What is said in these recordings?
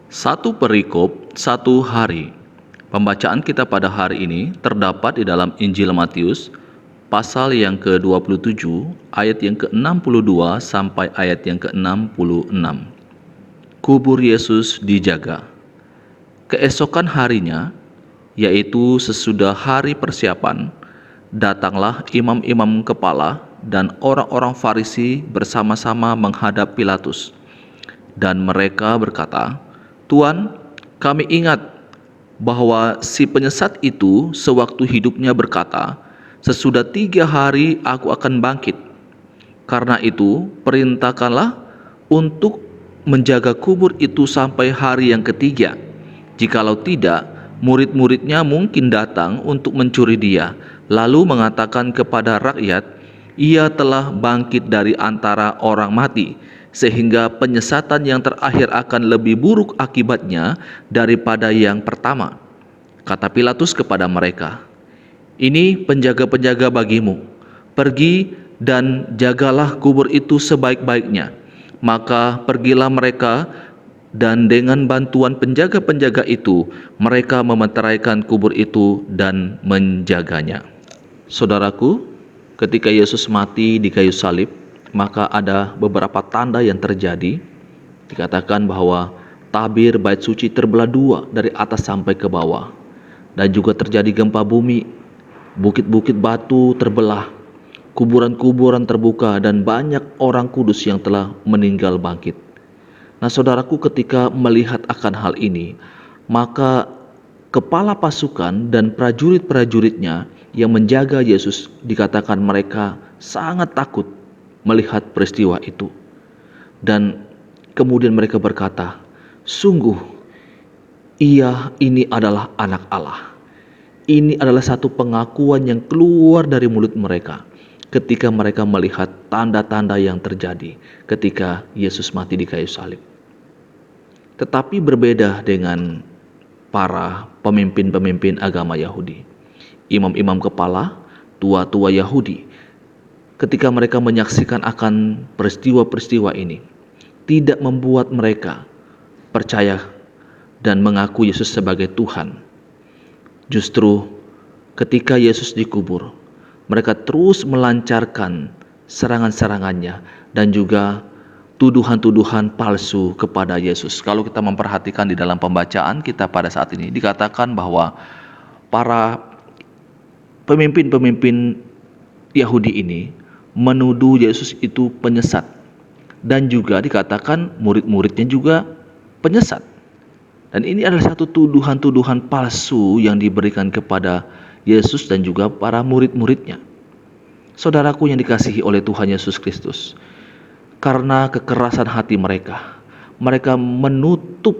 Satu perikop, satu hari. Pembacaan kita pada hari ini terdapat di dalam Injil Matius, pasal yang ke-27, ayat yang ke-62 sampai ayat yang ke-66. Kubur Yesus dijaga. Keesokan harinya, yaitu sesudah hari persiapan, datanglah imam-imam kepala dan orang-orang Farisi bersama-sama menghadap Pilatus. Dan mereka berkata, "Tuan, kami ingat bahwa si penyesat itu sewaktu hidupnya berkata, 'Sesudah 3 hari aku akan bangkit.' Karena itu, perintahkanlah untuk menjaga kubur itu sampai hari yang ketiga. Jikalau tidak, murid-muridnya mungkin datang untuk mencuri dia, lalu mengatakan kepada rakyat, 'Ia telah bangkit dari antara orang mati,' sehingga penyesatan yang terakhir akan lebih buruk akibatnya daripada yang pertama." Kata Pilatus kepada mereka, "Ini penjaga-penjaga bagimu. Pergi dan jagalah kubur itu sebaik-baiknya." Maka pergilah mereka, dan dengan bantuan penjaga-penjaga itu, mereka memeteraikan kubur itu dan menjaganya. Saudaraku, ketika Yesus mati di kayu salib, maka ada beberapa tanda yang terjadi. Dikatakan bahwa tabir bait suci terbelah dua dari atas sampai ke bawah, dan juga terjadi gempa bumi, bukit-bukit batu terbelah, kuburan-kuburan terbuka, dan banyak orang kudus yang telah meninggal bangkit. Nah, saudaraku, ketika melihat akan hal ini, maka kepala pasukan dan prajurit-prajuritnya yang menjaga Yesus, dikatakan mereka sangat takut melihat peristiwa itu. Dan kemudian mereka berkata, "Sungguh, ini adalah anak Allah." Ini adalah satu pengakuan yang keluar dari mulut mereka ketika mereka melihat tanda-tanda yang terjadi ketika Yesus mati di kayu salib. Tetapi berbeda dengan para pemimpin-pemimpin agama Yahudi, imam-imam kepala, tua-tua Yahudi, ketika mereka menyaksikan akan peristiwa-peristiwa ini, tidak membuat mereka percaya dan mengaku Yesus sebagai Tuhan. Justru ketika Yesus dikubur, mereka terus melancarkan serangan-serangannya dan juga tuduhan-tuduhan palsu kepada Yesus. Kalau kita memperhatikan di dalam pembacaan kita pada saat ini, dikatakan bahwa para pemimpin-pemimpin Yahudi ini menuduh Yesus itu penyesat, dan juga dikatakan murid-muridnya juga penyesat. Dan ini adalah satu tuduhan-tuduhan palsu yang diberikan kepada Yesus dan juga para murid-muridnya. Saudaraku yang dikasihi oleh Tuhan Yesus Kristus, karena kekerasan hati mereka menutup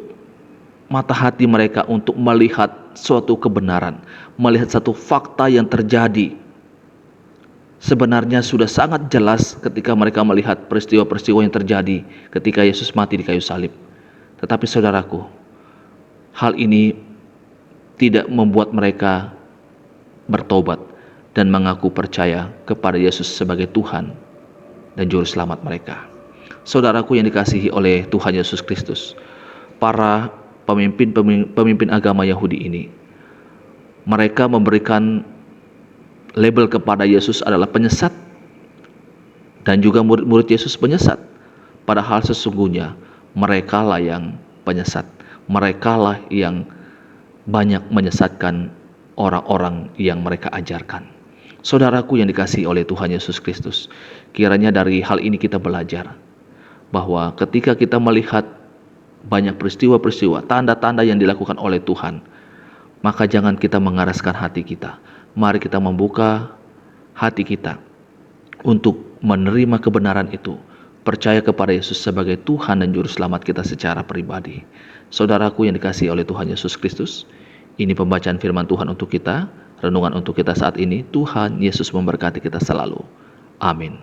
mata hati mereka untuk melihat suatu kebenaran, melihat satu fakta yang terjadi. Sebenarnya sudah sangat jelas ketika mereka melihat peristiwa-peristiwa yang terjadi ketika Yesus mati di kayu salib. Tetapi saudaraku, hal ini tidak membuat mereka bertobat dan mengaku percaya kepada Yesus sebagai Tuhan dan Juru Selamat mereka. Saudaraku yang dikasihi oleh Tuhan Yesus Kristus, para pemimpin agama Yahudi ini, mereka memberikan label kepada Yesus adalah penyesat, dan juga murid-murid Yesus penyesat. Padahal sesungguhnya merekalah yang penyesat, merekalah yang banyak menyesatkan orang-orang yang mereka ajarkan. Saudaraku yang dikasihi oleh Tuhan Yesus Kristus, kiranya dari hal ini kita belajar bahwa ketika kita melihat banyak peristiwa-peristiwa, tanda-tanda yang dilakukan oleh Tuhan, maka jangan kita mengeraskan hati kita. Mari kita membuka hati kita untuk menerima kebenaran itu, percaya kepada Yesus sebagai Tuhan dan Juru Selamat kita secara pribadi. Saudaraku yang dikasihi oleh Tuhan Yesus Kristus, ini pembacaan firman Tuhan untuk kita, renungan untuk kita saat ini. Tuhan Yesus memberkati kita selalu. Amin.